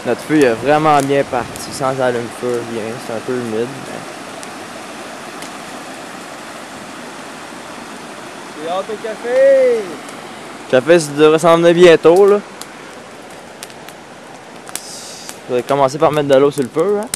Notre feu il a vraiment bien parti, sans allume-feu, bien. C'est un peu humide. Mais... J'ai hâte au café! Le café, ça devrait s'en venir bientôt, là. Je vais commencer par mettre de l'eau sur le feu, hein.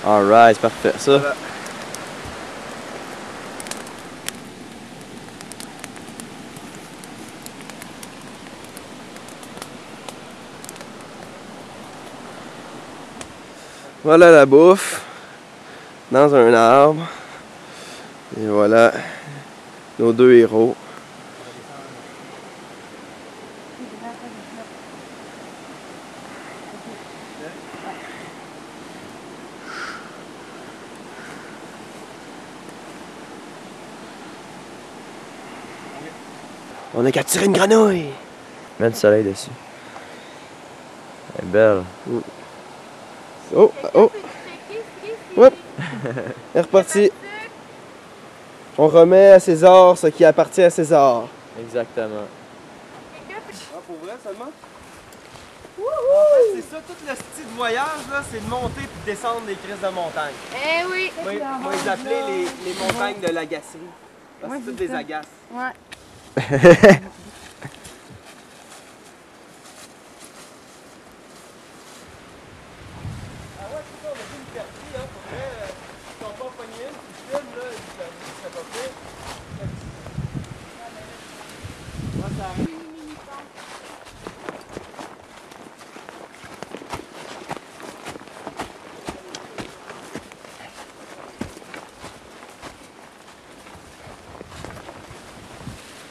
Alright, c'est parfait, ça. Voilà. Voilà la bouffe dans un arbre. Et voilà nos deux héros. On a qu'à tirer une grenouille! Mets du soleil dessus. Elle est belle. Oh! Oh! Hop! Elle est repartie. On remet à César ce qui appartient à César. Exactement. Ah, pour vrai seulement? En fait, c'est ça, tout le style de voyage, là, c'est de monter puis de descendre des crises de montagne. Eh oui! Moi, ils appelaient les montagnes de l'agacerie. Parce que c'est toutes des agaces. Ouais. Ah ouais, c'est ça, on a fait une partie, hein, pour vrai. Ils sont pas pognés, ils filment, là, ils savent pas fait. Moi, ça arrive.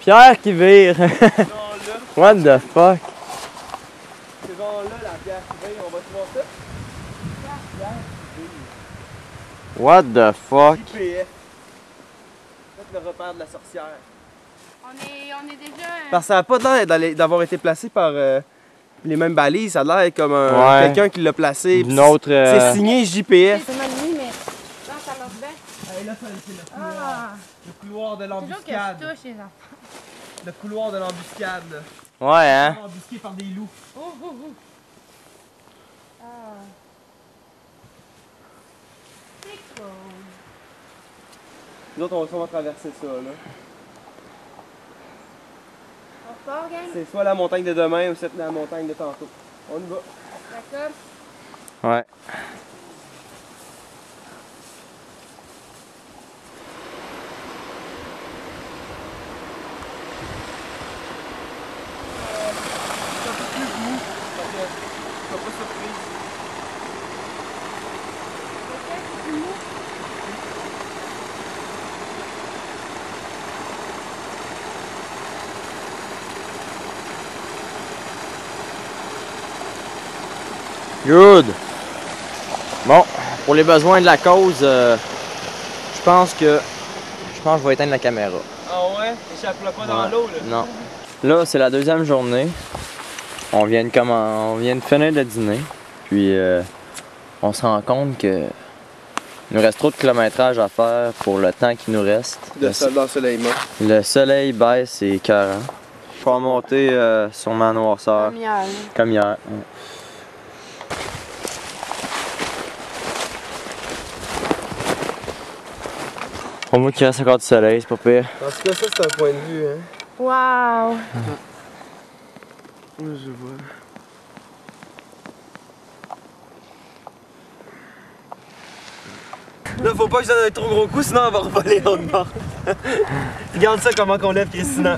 Pierre qui vire! Genre là, What the fuck? c'est genre là, la pierre qui vire, on va te voir ça. What the fuck? IPF. Faites le repère de la sorcière. On est déjà... Parce que ça n'a pas l'air d'avoir été placé par les mêmes balises, ça a l'air comme Ouais. quelqu'un qui l'a placé. Une autre. C'est signé JPF. C'est mal mis, mais... Non, ça marche bien. Hey, là, c'est le couloir. Ah! Le couloir de Toujours que l'embuscade. je touche les enfants. Le couloir de l'embuscade. là. Ouais, hein? Embusqué par des loups. Oh, oh, oh. Ah. C'est cool. Nous autres, on va sûrement traverser ça, là. On repart, gang? C'est soit la montagne de demain ou c'est la montagne de tantôt. On y va. D'accord. Ouais. C'est un peu plus mou. Parce que je suis pas surprise. Good! Bon, pour les besoins de la cause, je pense que je vais éteindre la caméra. Ah ouais? Échappe-la pas dans Ouais. l'eau, là. Non. Là, c'est la deuxième journée. On vient de finir le dîner. Puis on se rend compte que il nous reste trop de kilométrage à faire pour le temps qui nous reste. D'ensoleillement. Le soleil baisse, c'est écœurant. Je vais monter sur ma noirceur. Comme hier, là. Comme hier. Pour moi qui reste encore du soleil, c'est pas pire. En tout cas, ça, c'est un point de vue, hein. Wow! Oui, je vois. Là, faut pas que je donne un trop gros coup, sinon on va revoler l'autre bord. Regarde ça, comment qu'on lève Christina.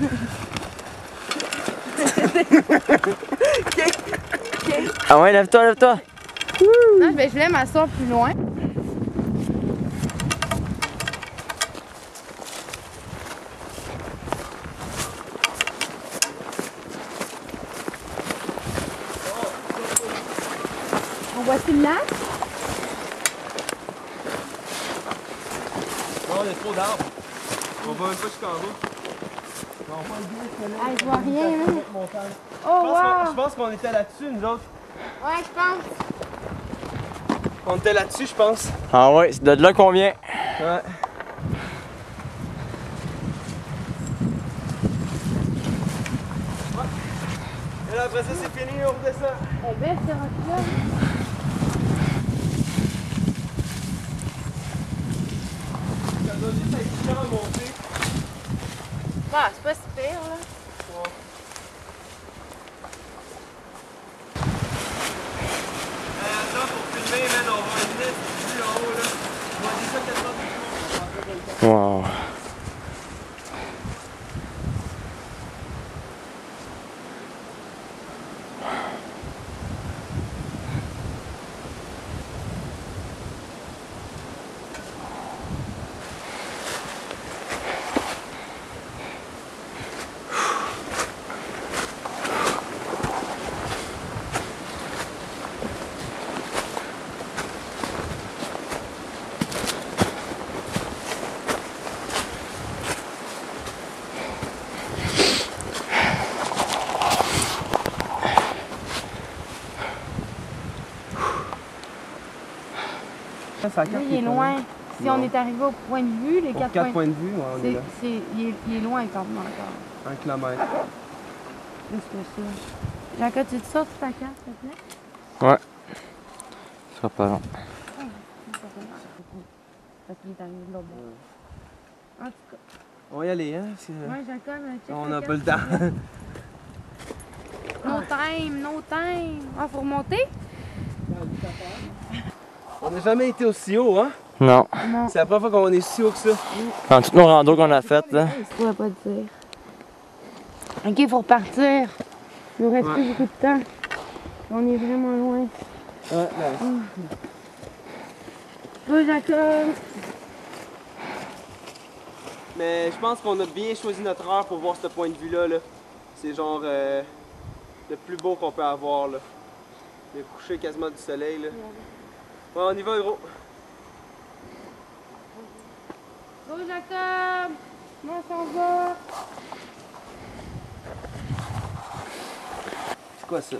Ah ouais, lève-toi, lève-toi! Non, je voulais m'asseoir plus loin. On voit-tu le lac? Non, il y a trop d'arbres. On va même pas jusqu'en bas. On va le Ah, je vois rien, hein. montagne. Oh, wow! Je pense qu'on était là-dessus, nous autres. Ouais, je pense. On était là-dessus, je pense. Ah ouais, c'est de là qu'on vient. Ouais. Et là, après ça, c'est fini, on redescend. On baisse ce roc-là. Ça doit juste être chiant à monter. Bah, c'est pas si pire, là. Attends, pour filmer, man, on va être net plus en haut, là. On va dire ça 4 minutes. Wow. Ça Lui, il est loin. Si on est arrivé au point de vue, les 4 4 points points de vue, ouais, on est là. il est loin quand même encore. 1 kilomètre. Plus que ça. Jacob, tu te sortes ta carte, s'il te plaît? Ouais. Ça sera pas long. Parce qu'il est arrivé de l'autre bord. En tout cas. On va y aller, hein? Ouais, Jacob, check On ta n'a carte, pas le temps. s'il te plaît. No time, no time. Ah, faut remonter? On n'a jamais été aussi haut, hein? Non. Non. C'est la première fois qu'on est si haut que ça. Dans toutes nos randos qu'on a faites, là. Je pourrais pas te dire. Ok, il faut repartir. Il nous reste plus beaucoup de temps. On est vraiment loin. Ouais, Oh, Jacob! Mais je pense qu'on a bien choisi notre heure pour voir ce point de vue-là. Là. C'est genre le plus beau qu'on peut avoir. Là. Le coucher quasiment du soleil. Là. Ouais, on y va, gros. Go, Jacob! On s'en va! C'est quoi ça?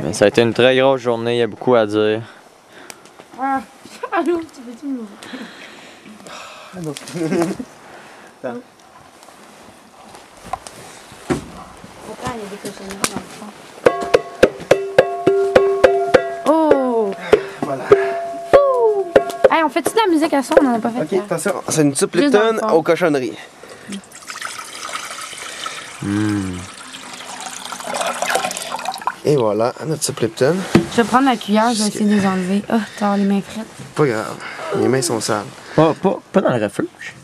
Mais ça a été une très grosse journée, il y a beaucoup à dire. Ah, allô, tu veux-tu me l'ouvrir? Ah non. Attends. Pourtant, il y a des cochonneries dans le fond. Oh! Voilà. Ouh! Hey, on fait-tu de la musique à son? On n'en a pas fait. Ok, hier. attention, c'est une soupe Juste dans le Lipton fond. aux cochonneries. Et voilà, notre soupe Lipton. Je vais prendre la cuillère, je vais essayer de les enlever. Ah, t'as les mains frettes. Pas grave, les mains sont sales. Pas dans le refuge.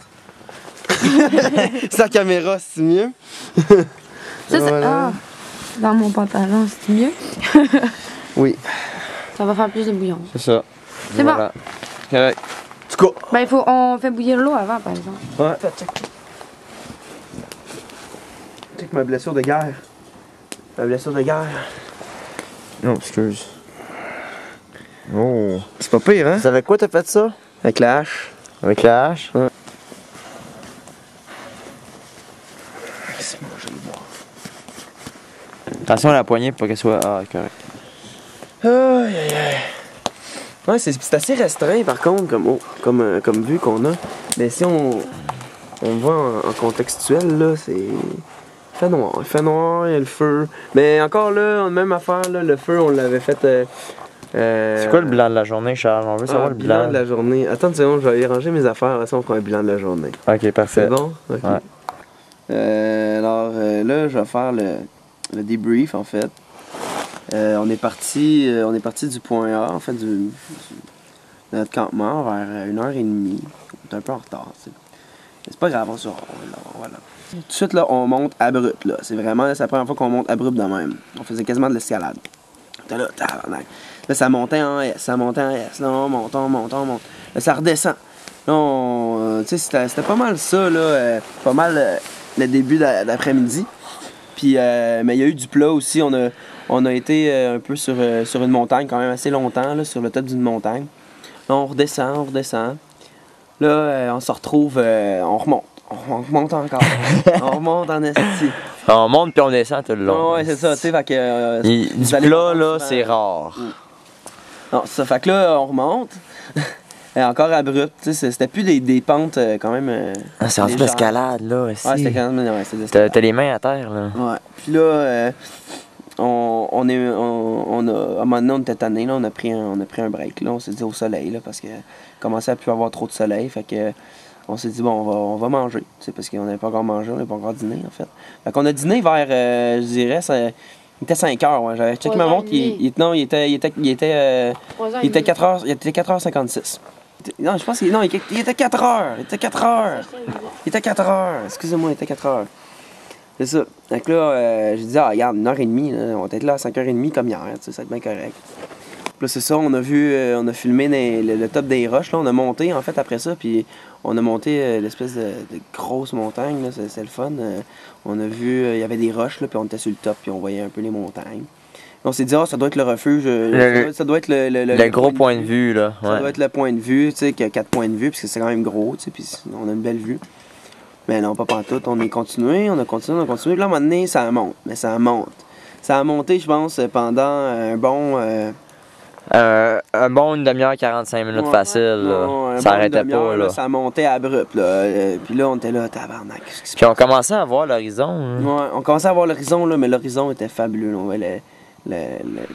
Sa caméra, c'est mieux. Ça, Voilà. Ah! Dans mon pantalon, c'est mieux. Oui. Ça va faire plus de bouillon. C'est ça. C'est bon. Correct. En tout cas. Ben, on fait bouillir l'eau avant, par exemple. Ouais. Check ma blessure de guerre. Ma blessure de guerre. Non, excuse. Oh. C'est pas pire, hein? C'est avec quoi t'as fait ça? Avec la hache. Avec la hache? Ouais. C'est bon, je vais le boire. Attention à la poignée pour pas qu'elle soit. Ah, correct. Aïe aïe aïe. Ouais, c'est assez restreint par contre comme vue qu'on a. Mais si on voit en contextuel, là, c'est. Il fait noir, il y a le feu. Mais encore là, même affaire, là, le feu, on l'avait fait. C'est quoi le bilan de la journée, Charles? On veut savoir le bilan. de la journée. Attends une seconde, je vais aller ranger mes affaires, là, ça on fera un bilan de la journée. Ok, parfait. C'est bon? Ok. Ouais. Alors là, je vais faire le débrief en fait. On est parti du point A, en fait, de notre campement vers 1h30. On est un peu en retard, tu sais. Mais c'est pas grave, voilà. Tout de suite, là, on monte abrupt, là. C'est vraiment, c'est la première fois qu'on monte abrupt de même. On faisait quasiment de l'escalade. T'es là, tabarnak. Là, ça montait en S. Là, on monte. Là, ça redescend. Là, tu sais, c'était pas mal ça, là. Pas mal le début d'après-midi. Puis, mais il y a eu du plat aussi. On a été un peu sur une montagne quand même assez longtemps, là, sur le top d'une montagne. Là, on redescend. Là, on se retrouve, on remonte encore. On remonte en esti. On monte puis on descend tout le long. Ouais, c'est ça, tu sais, fait que... Du plat, là, c'est rare. Non, c'est ça, fait que là, on remonte. Et encore abrupt, tu sais, c'était plus des pentes quand même... C'est rendu de légères. l'escalade, là, ici. Ouais, c'était quand même... Ouais, c'était de l'escalade. T'as les mains à terre, là. Ouais. Puis là, on a, à un moment donné, on était tannés, là, on a pris un break, là, on s'est dit au soleil, là, parce que commençait à plus avoir trop de soleil, fait que on s'est dit, bon, on va manger, tu sais, parce qu'on n'avait pas encore mangé, on n'avait pas encore dîné, en fait. Fait qu'on a dîné vers, je dirais, il était 5 heures, ouais, j'avais checké ma montre, il était 4h, il était 4h56. Non, je pense qu'il non, il était 4 heures, il était 4 heures. Il était 4 heures, excusez-moi, il était 4 heures. C'est ça. Donc là, j'ai dit, ah, regarde, 1h30, là, on va être là à 5h30 comme hier, tu sais, ça va être bien correct. Puis là, c'est ça, on a filmé le top des roches, là, on a monté, en fait, après ça, puis on a monté l'espèce de grosse montagne, là, c'est le fun. On a vu, il y avait des roches, là, puis on était sur le top, puis on voyait un peu les montagnes. On s'est dit, ah, ça doit être le refuge, ça doit être le gros point de vue, là. Ça doit être le point de vue, tu sais, qu'il y a 4 points de vue, parce que c'est quand même gros, tu sais, puis on a une belle vue. Mais non, pas pantoute, on a continué, puis là, à un moment donné, ça monte, mais ça monte. Ça a monté, je pense, pendant un bon... un bon une demi-heure, 45 minutes facile, là. Non, Ça arrêtait pas, là. Ça montait abrupt, là. Puis là, on était là, tabarnak, qu'est-ce qui se Puis on commençait à voir l'horizon. Hein. Ouais, on commençait à voir l'horizon, là, mais l'horizon était fabuleux, là. On voyait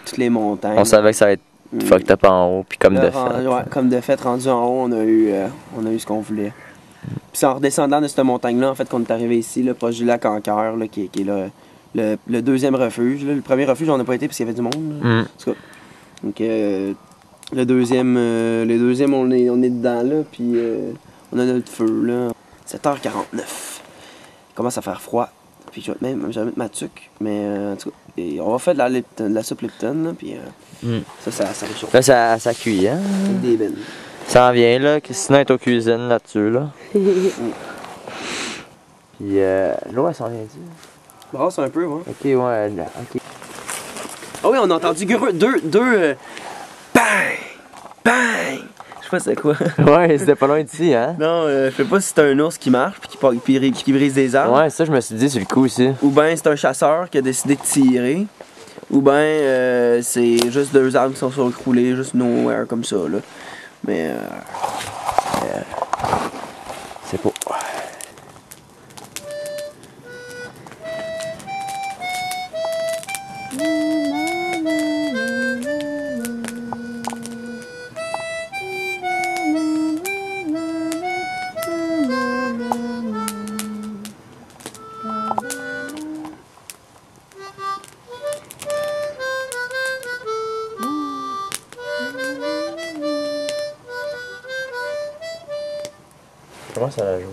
toutes les montagnes. On savait que ça allait être fucked up en haut, puis comme là, de fait. Ouais, comme de fait, rendu en haut, on a eu ce qu'on voulait. Puis c'est en redescendant de cette montagne-là, en fait, qu'on est arrivé ici, là, proche du lac Ancoeur, là, qui est là, le deuxième refuge. Là. Le premier refuge, on n'a pas été parce qu'il y avait du monde. Là. En tout cas, donc, le deuxième, on est dedans, là, puis on a notre feu, là. 7h49. Il commence à faire froid. Puis je vais mettre ma tuque, mais en tout cas, on va faire de la soupe Lipton, là, puis ça réchauffe. Là, ça cuit, hein? Des bines. Ça en vient, là. Christina est aux cuisines là-dessus, là. Puis l'eau, elle s'en vient-tu? Brasse un peu, ouais. Ok, ouais, là, ok. Ah oui, on a entendu deux bang! Bang! Je sais pas c'est quoi. Ouais, c'était pas loin d'ici, hein? Non, je sais pas si c'est un ours qui marche puis qui brise des arbres. Ouais, ça, je me suis dit sur le coup aussi. Ou bien c'est un chasseur qui a décidé de tirer. Ou bien c'est juste deux arbres qui sont sur le roulé, juste nowhere comme ça, là. Mais c'est pas. Comment ça la joue?